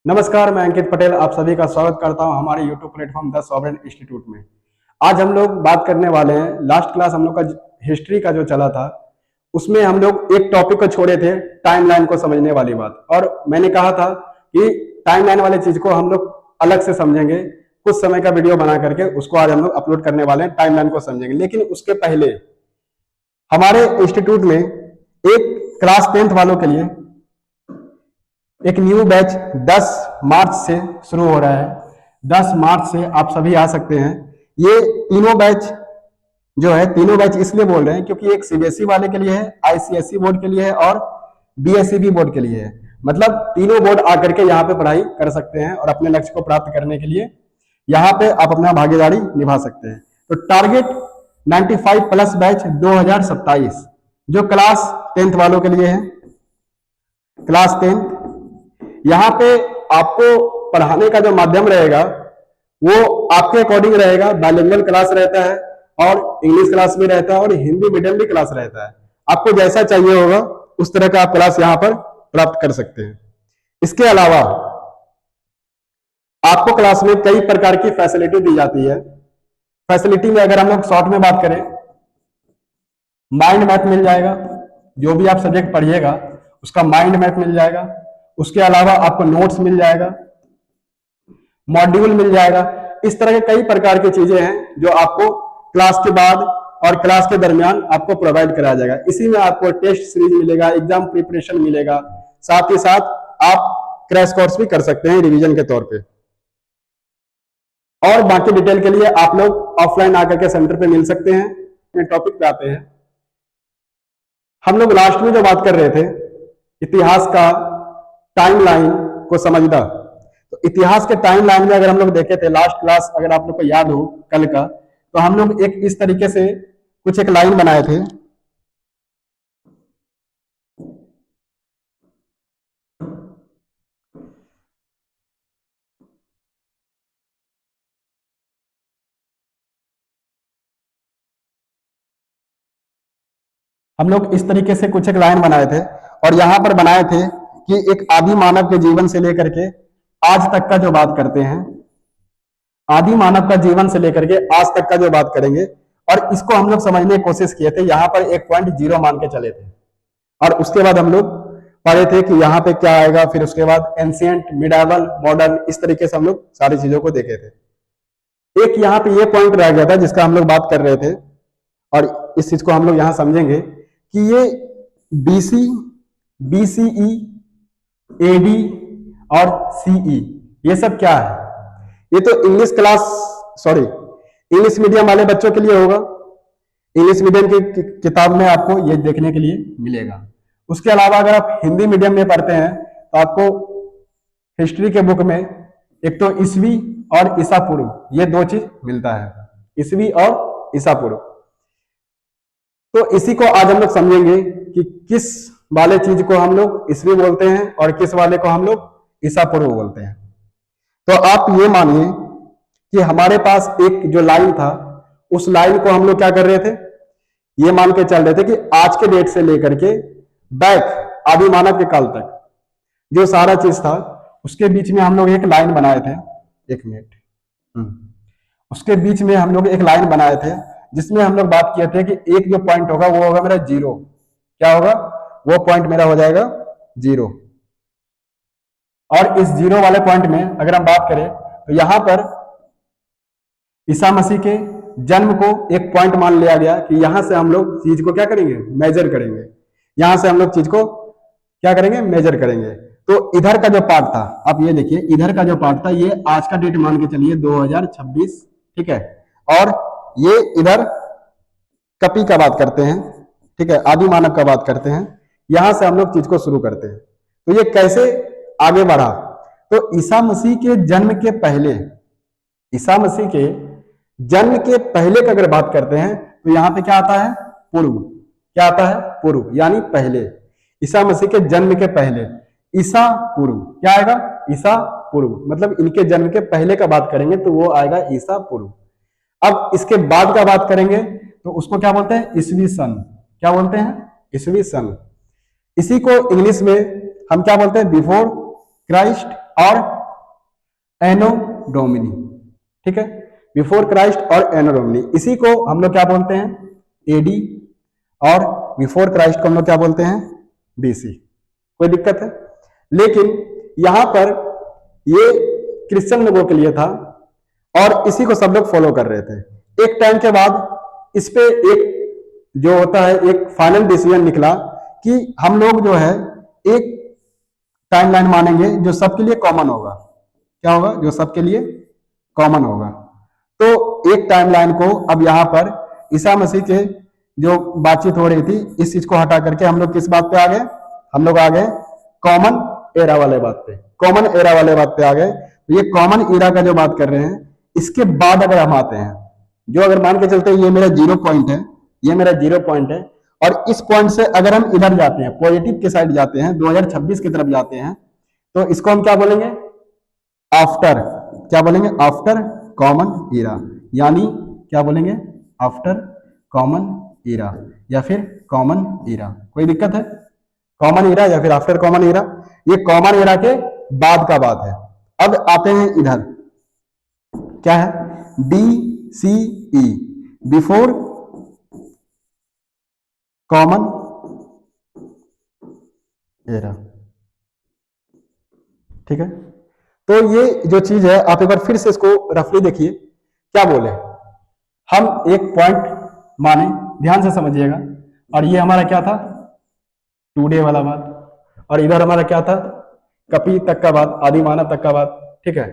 नमस्कार, मैं अंकित पटेल आप सभी का स्वागत करता हूं हमारे YouTube platform the sovereign institute में। आज हम लोग बात करने वाले हैं, लास्ट क्लास हम लोग का हिस्ट्री का जो चला था उसमें हम लोग एक टॉपिक को छोड़े थे, टाइमलाइन को समझने वाली बात। और मैंने कहा था कि टाइमलाइन वाली चीज को हम लोग अलग से समझेंगे, कुछ समय का वीडियो बना करके उसको आज हम लोग अपलोड करने वाले हैं, टाइमलाइन को समझेंगे। लेकिन उसके पहले हमारे इंस्टीट्यूट में एक क्लास 10th वालों के लिए एक न्यू बैच 10 मार्च से शुरू हो रहा है। 10 मार्च से आप सभी आ सकते हैं। ये तीनों बैच जो है, तीनों बैच इसलिए बोल रहे हैं क्योंकि एक सीबीएसई वाले के लिए है, आईसीएसई बोर्ड के लिए है और बीएसईबी बोर्ड के लिए है। मतलब तीनों बोर्ड आकर के यहाँ पे पढ़ाई कर सकते हैं और अपने लक्ष्य को प्राप्त करने के लिए यहाँ पे आप अपना भागीदारी निभा सकते हैं। तो टारगेट 95 प्लस बैच 2027 जो क्लास 10th वालों के लिए है। क्लास 10th यहाँ पे आपको पढ़ाने का जो माध्यम रहेगा वो आपके अकॉर्डिंग रहेगा। बाइलिंगुअल क्लास रहता है और इंग्लिश क्लास भी रहता है और हिंदी मीडियम भी क्लास रहता है। आपको जैसा चाहिए होगा उस तरह का आप क्लास यहाँ पर प्राप्त कर सकते हैं। इसके अलावा आपको क्लास में कई प्रकार की फैसिलिटी दी जाती है। फैसिलिटी में अगर हम लोग शॉर्ट में बात करें, माइंड मैप मिल जाएगा, जो भी आप सब्जेक्ट पढ़िएगा उसका माइंड मैप मिल जाएगा। उसके अलावा आपको नोट्स मिल जाएगा, मॉड्यूल मिल जाएगा। इस तरह के कई प्रकार की चीजें हैं जो आपको क्लास के बाद और क्लास के दरमियान आपको प्रोवाइड कराया जाएगा। इसी में आपको टेस्ट सीरीज मिलेगा, एग्जाम प्रिपरेशन मिलेगा, साथ ही साथ आप क्रैश कोर्स भी कर सकते हैं रिवीजन के तौर पे। और बाकी डिटेल के लिए आप लोग ऑफलाइन आकर के सेंटर पे मिल सकते हैं। टॉपिक पे आते हैं। हम लोग लास्ट में जो बात कर रहे थे इतिहास का टाइमलाइन को समझना, तो इतिहास के टाइमलाइन में अगर हम लोग देखे थे लास्ट क्लास, अगर आप लोग को याद हो कल का, तो हम लोग एक इस तरीके से कुछ एक लाइन बनाए थे। हम लोग इस तरीके से कुछ एक लाइन बनाए थे और यहां पर बनाए थे कि एक आदि मानव के जीवन से लेकर के आज तक का जो बात करते हैं, आदि मानव का जीवन से लेकर के आज तक का जो बात करेंगे, और इसको हम लोग समझने की कोशिश किए थे। यहाँ पर एक पॉइंट 0 मान के चले थे और उसके बाद हम लोग पढ़े थे कि यहाँ पे क्या आएगा, फिर उसके बाद एंशिएंट, मिडावल, मॉडर्न, इस तरीके से हम लोग सारी चीजों को देखे थे। एक यहाँ पे ये पॉइंट रह गया था जिसका हम लोग बात कर रहे थे और इस चीज को हम लोग यहाँ समझेंगे कि ये बीसी, बीसीई, एडी और सीई ये सब क्या है। ये तो English class, sorry, English medium वाले बच्चों के लिए होगा। इंग्लिश मीडियम की किताब में आपको ये देखने के लिए मिलेगा। उसके अलावा अगर आप हिंदी मीडियम में पढ़ते हैं तो आपको हिस्ट्री के बुक में एक तो ईसवी और ईसा पूर्व ये दो चीज मिलता है, ईसवी और ईसा पूर्व। तो इसी को आज हम लोग समझेंगे कि किस वाले चीज को हम लोग ईसवी बोलते हैं और किस वाले को हम लोग ईसा पूर्व बोलते हैं। तो आप ये मानिए कि हमारे पास एक जो लाइन था उस लाइन को हम लोग क्या कर रहे थे, ये मान के चल रहे थे कि आज के डेट से लेकर के बैक आदि मानव के काल तक जो सारा चीज था उसके बीच में हम लोग एक लाइन बनाए थे। एक मिनट, उसके बीच में हम लोग एक लाइन बनाए थे जिसमें हम लोग बात किए थे कि एक जो पॉइंट होगा वो होगा मेरा 0। क्या होगा? वो पॉइंट मेरा हो जाएगा 0। और इस 0 वाले पॉइंट में अगर हम बात करें तो यहां पर ईसा मसीह के जन्म को एक पॉइंट मान लिया गया कि यहां से हम लोग चीज को क्या करेंगे, मेजर करेंगे। यहां से हम लोग चीज को क्या करेंगे, मेजर करेंगे। तो इधर का जो पार्ट था, आप ये देखिए, इधर का जो पार्ट था ये आज का डेट मान के चलिए 2026, ठीक है। और ये इधर कपी का बात करते हैं, ठीक है, आदि मानव का बात करते हैं। यहां से हम लोग चीज को शुरू करते हैं। तो ये कैसे आगे बढ़ा, तो ईसा मसीह के जन्म के पहले, ईसा मसीह के जन्म के पहले की अगर बात करते हैं तो यहां पे क्या आता है, पूर्व। क्या आता है? पूर्व, यानी पहले। ईसा मसीह के जन्म के पहले ईसा पूर्व क्या आएगा, ईसा पूर्व। मतलब इनके जन्म के पहले का बात करेंगे तो वो आएगा ईसा पूर्व। अब इसके बाद का बात करेंगे तो उसको क्या बोलते हैं, ईसवी सन। क्या बोलते हैं? ईसवी सन। इसी को इंग्लिश में हम क्या बोलते हैं, बिफोर क्राइस्ट और एनो डोमिनी, ठीक है, बिफोर क्राइस्ट और एनो डोमिनी, इसी को हम लोग क्या बोलते हैं एडी, और बिफोर क्राइस्ट को हम लोग क्या बोलते हैं बीसी। कोई दिक्कत है? लेकिन यहां पर ये क्रिश्चियन लोगों के लिए था और इसी को सब लोग फॉलो कर रहे थे। एक टाइम के बाद इस पे एक जो होता है एक फाइनल डिसीजन निकला कि हम लोग जो है एक टाइमलाइन मानेंगे जो सबके लिए कॉमन होगा। क्या होगा? जो सबके लिए कॉमन होगा। तो एक टाइमलाइन को अब यहां पर ईसा मसीह के जो बातचीत हो रही थी इस चीज को हटा करके हम लोग किस बात पे आ गए? हम लोग आ गए कॉमन एरा वाले बात पे। कॉमन एरा वाले बात पे आ गए। तो ये कॉमन एरा का जो बात कर रहे हैं, इसके बाद अगर हम आते हैं, जो अगर मान के चलते हैं ये मेरा 0 पॉइंट है, ये मेरा 0 पॉइंट है, और इस पॉइंट से अगर हम इधर जाते हैं, पॉजिटिव के साइड जाते हैं, 2026 की तरफ जाते हैं, तो इसको हम क्या बोलेंगे? आफ्टर। क्या बोलेंगे? आफ्टर कॉमन एरा, यानी क्या बोलेंगे? आफ्टर कॉमन एरा या फिर कॉमन एरा। कोई दिक्कत है? कॉमन एरा या फिर आफ्टर कॉमन एरा, ये कॉमन एरा के बाद का बात है। अब आते हैं इधर, क्या है? बी सी ई, बिफोर कॉमन एरा, ठीक है। तो ये जो चीज है आप एक बार फिर से इसको रफली देखिए। क्या बोले? हम एक पॉइंट माने, ध्यान से समझिएगा, और ये हमारा क्या था? टुडे वाला बात, और इधर हमारा क्या था? कपी तक का बात, आदि मानव तक का बात, ठीक है।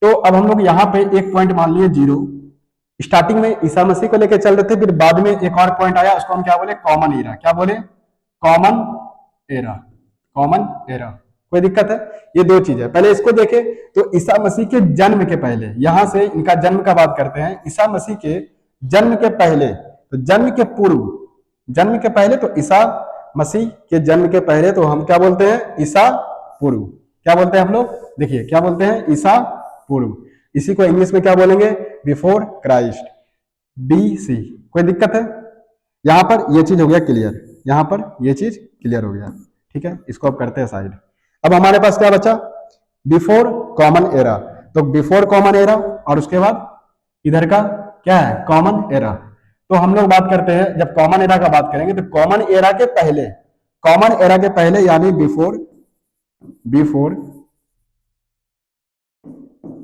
तो अब हम लोग यहाँ पे एक पॉइंट मान लिए 0। स्टार्टिंग में ईसा मसीह को लेकर चल रहे थे, फिर बाद में एक और पॉइंट आया, उसको हम क्या बोले? Common era. क्या बोले? Common era, common era. कोई दिक्कत है? ये दो चीज है। पहले इसको देखे तो ईसा मसीह के जन्म के पहले, यहां से इनका जन्म का बात करते हैं, ईसा मसीह के जन्म के पहले, तो जन्म के पूर्व, जन्म के पहले, तो ईसा मसीह के जन्म के पहले तो हम क्या बोलते हैं? ईसा पूर्व। क्या बोलते हैं हम लोग? देखिए क्या बोलते हैं? ईसा पूर्व। इसी को इंग्लिश में क्या बोलेंगे? Before Christ, BC। कोई दिक्कत है? यहां पर ये चीज हो गया क्लियर, यहां पर ये चीज क्लियर हो गया, ठीक है। इसको अब करते हैं साइड। अब हमारे पास क्या बचा? Before common era. तो बिफोर कॉमन एरा और उसके बाद इधर का क्या है? Common era. तो हम लोग बात करते हैं, जब कॉमन एरा का बात करेंगे तो कॉमन एरा के पहले, कॉमन एरा के पहले यानी before, before,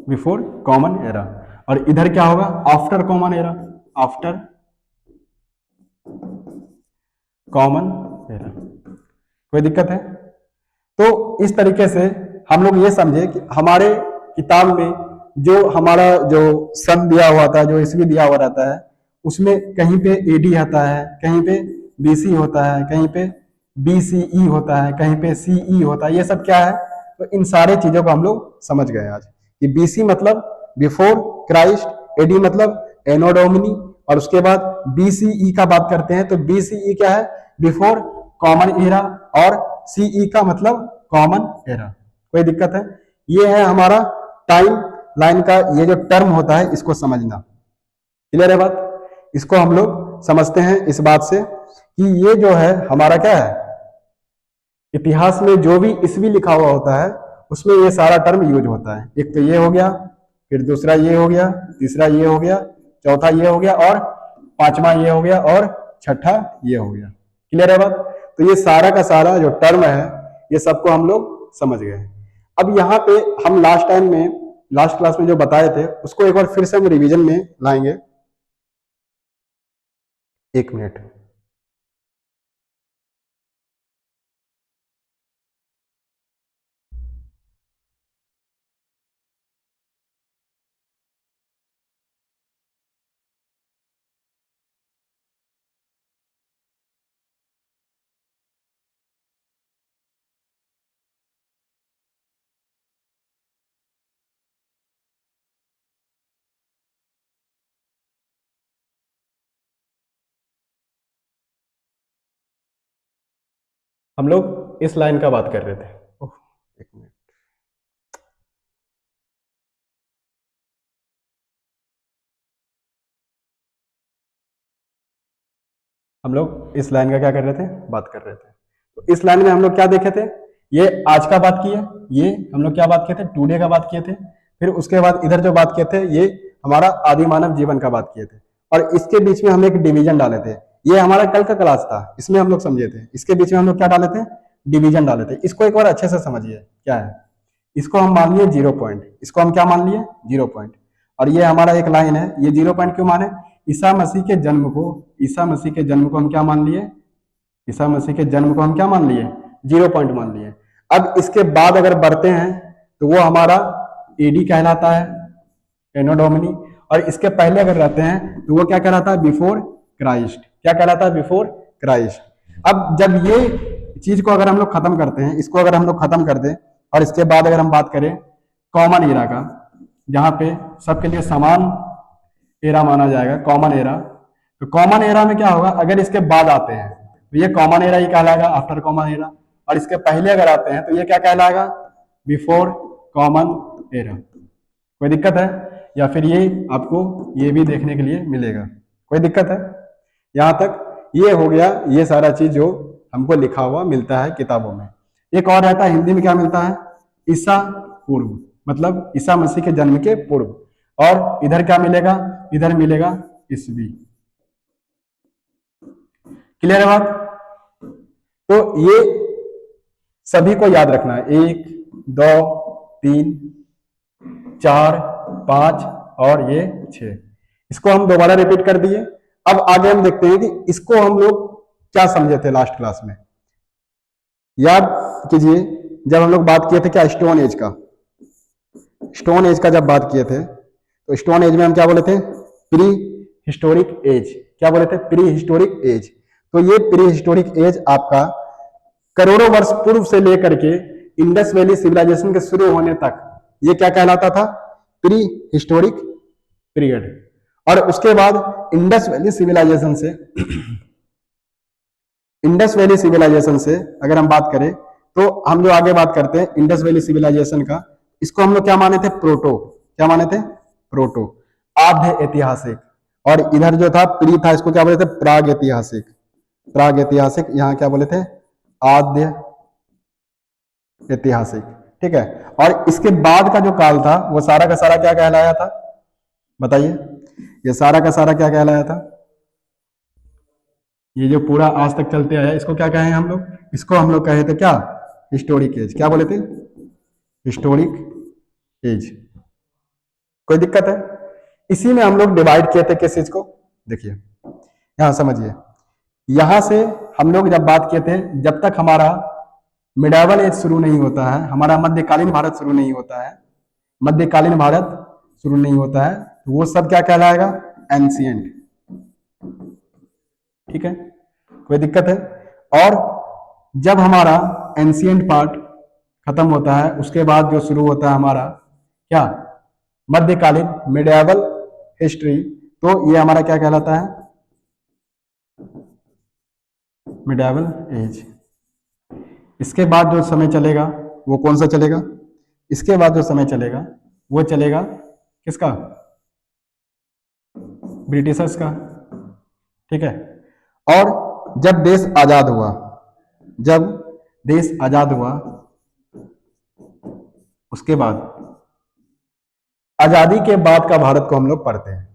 before common era. और इधर क्या होगा? After common era, after common era. कोई दिक्कत है? तो इस तरीके से हम लोग ये समझे कि हमारे किताब में जो हमारा जो सन दिया हुआ था, जो ईस्वी दिया हुआ रहता है, उसमें कहीं पे एडी आता है, कहीं पे बीसी होता है, कहीं पे बीसीई होता है, कहीं पे सीई होता है। ये सब क्या है? तो इन सारे चीजों को हम लोग समझ गए आज कि बीसी मतलब बिफोर क्राइस्ट, एडी मतलब एनो डोमिनी, और उसके बाद बीसीई का बात करते हैं तो बीसीई क्या है? बिफोर कॉमन एरा, और सीई का मतलब कॉमन एरा। कोई दिक्कत है? ये है हमारा टाइम लाइन का ये जो टर्म होता है, इसको समझना। क्लियर है बात? इसको हम लोग समझते हैं इस बात से कि ये जो है हमारा क्या है? इतिहास में जो भी ईस्वी लिखा हुआ होता है उसमें ये सारा टर्म यूज होता है। एक तो ये हो गया, फिर दूसरा ये हो गया, तीसरा ये हो गया, चौथा ये हो गया, और पांचवा ये हो गया, और छठा ये हो गया। क्लियर है बात? तो ये सारा का सारा जो टर्म है ये सबको हम लोग समझ गए। अब यहाँ पे हम लास्ट टाइम में, लास्ट क्लास में जो बताए थे उसको एक बार फिर से हम रिवीजन में लाएंगे। एक मिनट। हम लोग इस लाइन का बात कर रहे थे। एक मिनट। हम लोग इस लाइन का क्या कर रहे थे? बात कर रहे थे। तो इस लाइन में हम लोग क्या देखे थे? ये आज का बात किए, ये हम लोग क्या बात किए थे, टुडे का बात किए थे। फिर उसके बाद इधर जो बात किए थे ये हमारा आदि मानव जीवन का बात किए थे, और इसके बीच में हम एक डिवीजन डाले थे। ये हमारा कल का क्लास था, इसमें हम लोग समझे थे। इसके बीच में हम लोग क्या डाले थे, डिवीजन डाले थे। इसको एक बार अच्छे से समझिए क्या है। इसको हम मान लिए 0 पॉइंट, इसको हम क्या मान लिए 0 पॉइंट, और ये हमारा एक लाइन है। ये 0 पॉइंट क्यों माने, ईसा मसीह के जन्म को, ईसा मसीह के जन्म को हम क्या मान लिए, ईसा मसीह के जन्म को हम क्या मान लिए 0 पॉइंट मान लिए। अब इसके बाद अगर बढ़ते हैं तो वो हमारा एडी कहलाता है, एनो डोमिनी, और इसके पहले अगर रहते हैं तो वो क्या कहलाता है, बिफोर क्राइस्ट। क्या कहलाता है, बिफोर क्राइस्ट। अब जब ये चीज को अगर हम लोग खत्म करते हैं, इसको अगर हम लोग खत्म कर दें, और इसके बाद अगर हम बात करें कॉमन एरा का, जहां पे सबके लिए समान एरा माना जाएगा, कॉमन एरा, तो कॉमन एरा में क्या होगा, अगर इसके बाद आते हैं तो ये कॉमन एरा ही कहलाएगा, आफ्टर कॉमन एरा, और इसके पहले अगर आते हैं तो ये क्या कहलाएगा, बिफोर कॉमन एरा। कोई दिक्कत है, या फिर ये आपको ये भी देखने के लिए मिलेगा, कोई दिक्कत है? यहां तक ये हो गया, ये सारा चीज जो हमको लिखा हुआ मिलता है किताबों में। एक और रहता है हिंदी में, क्या मिलता है, ईसा पूर्व, मतलब ईसा मसीह के जन्म के पूर्व, और इधर क्या मिलेगा, इधर मिलेगा ईस्वी। क्लियर है बात? तो ये सभी को याद रखना है, 1 2 3 4 5 और ये 6। इसको हम दोबारा रिपीट कर दिए। अब आगे हम देखते हैं कि इसको हम लोग क्या समझे थे लास्ट क्लास में। याद कीजिए, जब हम लोग बात किए थे क्या, स्टोन एज का, स्टोन एज का जब बात किए थे तो स्टोन एज में हम क्या बोले थे, प्री हिस्टोरिक एज। क्या बोले थे, प्री हिस्टोरिक एज। तो ये प्री हिस्टोरिक एज आपका करोड़ों वर्ष पूर्व से लेकर के इंडस वैली सिविलाइजेशन के शुरू होने तक ये क्या कहलाता था, प्री हिस्टोरिक पीरियड। और उसके बाद इंडस वैली सिविलाइजेशन से इंडस वैली सिविलाइजेशन से अगर हम बात करें तो हम जो आगे बात करते हैं इंडस वैली सिविलाइजेशन का, इसको हम लोग क्या माने थे, प्रोटो। क्या माने थे, प्रोटो, आद्य ऐतिहासिक। और इधर जो था प्री था, इसको क्या बोले थे, प्राग ऐतिहासिक। प्राग ऐतिहासिक, यहां क्या बोले थे, आद्य ऐतिहासिक। ठीक है, और इसके बाद का जो काल था वो सारा का सारा क्या कहलाया था, बताइए, ये सारा का सारा क्या कहलाया था, ये जो पूरा आज तक चलते आया इसको क्या कहें हम लोग, इसको हम लोग कहे थे क्या, हिस्टोरिक एज। क्या बोले थे, हिस्टोरिक एज। कोई दिक्कत है? इसी में हम लोग डिवाइड किए थे किस चीज को, देखिए यहां समझिए, यहां से हम लोग जब बात किए थे, जब तक हमारा मिडावल एज शुरू नहीं होता है, हमारा मध्यकालीन भारत शुरू नहीं होता है, मध्यकालीन भारत शुरू नहीं होता है, तो वो सब क्या कहलाएगा, एंशिएंट। ठीक है, कोई दिक्कत है? और जब हमारा एंशिएंट पार्ट खत्म होता है, उसके बाद जो शुरू होता है हमारा क्या, मध्यकालीन मिडिएवल हिस्ट्री, तो ये हमारा क्या कहलाता है, मिडिएवल एज। इसके बाद जो समय चलेगा वो कौन सा चलेगा, इसके बाद जो समय चलेगा वो चलेगा किसका, ब्रिटिशर्स का। ठीक है, और जब देश आजाद हुआ, जब देश आजाद हुआ उसके बाद आजादी के बाद का भारत को हम लोग पढ़ते हैं,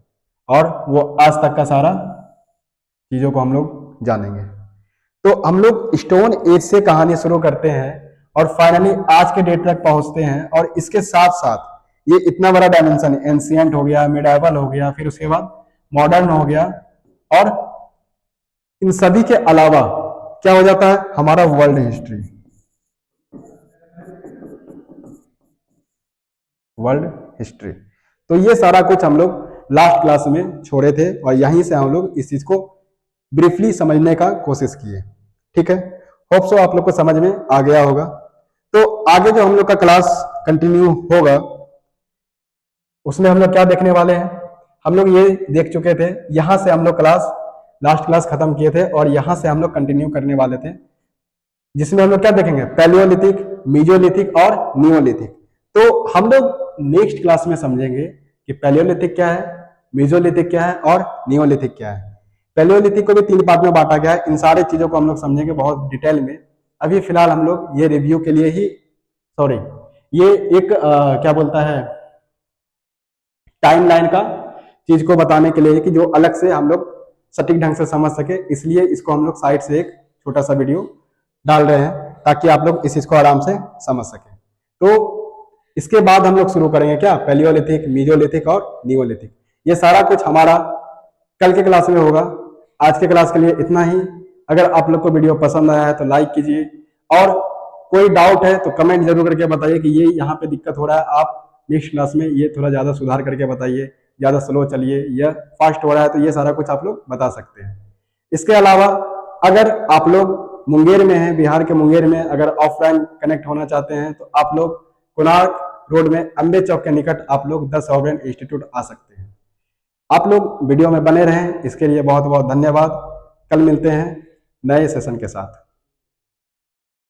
और वो आज तक का सारा चीजों को हम लोग जानेंगे। तो हम लोग स्टोन एज से कहानी शुरू करते हैं और फाइनली आज के डेट तक पहुंचते हैं, और इसके साथ साथ ये इतना बड़ा डायमेंशन, एंशिएंट हो गया, मिडाइवल हो गया, फिर उसके बाद मॉडर्न हो गया, और इन सभी के अलावा क्या हो जाता है, हमारा वर्ल्ड हिस्ट्री, वर्ल्ड हिस्ट्री। तो ये सारा कुछ हम लोग लास्ट क्लास में छोड़े थे, और यहीं से हम लोग इस चीज को ब्रीफली समझने का कोशिश किए। ठीक है, होप सो आप लोग को समझ में आ गया होगा। तो आगे जो हम लोग का क्लास कंटिन्यू होगा उसमें हम लोग क्या देखने वाले हैं, हम लोग ये देख चुके थे, यहां से हम लोग क्लास लास्ट क्लास खत्म किए थे, और यहां से हम लोग कंटिन्यू करने वाले थे, जिसमें हम लोग क्या देखेंगे, पैलियोलिथिक, मीजोलिथिक और नियोलिथिक। तो हम लोग नेक्स्ट क्लास में समझेंगे कि पैलियोलिथिक क्या है, मीजोलिथिक क्या है और नियोलिथिक क्या है। पैलियोलिथिक को भी 3 पार्ट में बांटा गया है, इन सारे चीजों को हम लोग समझेंगे बहुत डिटेल में। अभी फिलहाल हम लोग ये रिव्यू के लिए ही, सॉरी, ये एक क्या बोलता है, टाइमलाइन का चीज को बताने के लिए कि जो अलग से हम लोग सटीक ढंग से समझ सके, इसलिए इसको हम लोग साइड से एक छोटा सा वीडियो डाल रहे हैं ताकि आप लोग इस चीज को आराम से समझ सकें। तो इसके बाद हम लोग शुरू करेंगे क्या, पैलियोलिथिक, मीजोलिथिक और नियोलिथिक। ये सारा कुछ हमारा कल के क्लास में होगा। आज के क्लास के लिए इतना ही। अगर आप लोग को वीडियो पसंद आया है तो लाइक कीजिए, और कोई डाउट है तो कमेंट जरूर करके बताइए कि ये यहाँ पे दिक्कत हो रहा है, आप नेक्स्ट क्लास में ये थोड़ा ज्यादा सुधार करके बताइए, ज्यादा स्लो चलिए या फास्ट हो रहा है, तो ये सारा कुछ आप लोग बता सकते हैं। इसके अलावा अगर आप लोग मुंगेर में हैं, बिहार के मुंगेर में अगर ऑफलाइन कनेक्ट होना चाहते हैं तो आप लोग कोणार्क रोड में अम्बे चौक के निकट आप लोग द सॉवरेन इंस्टीट्यूट आ सकते हैं। आप लोग वीडियो में बने रहें, इसके लिए बहुत बहुत धन्यवाद। कल मिलते हैं नए सेशन के साथ।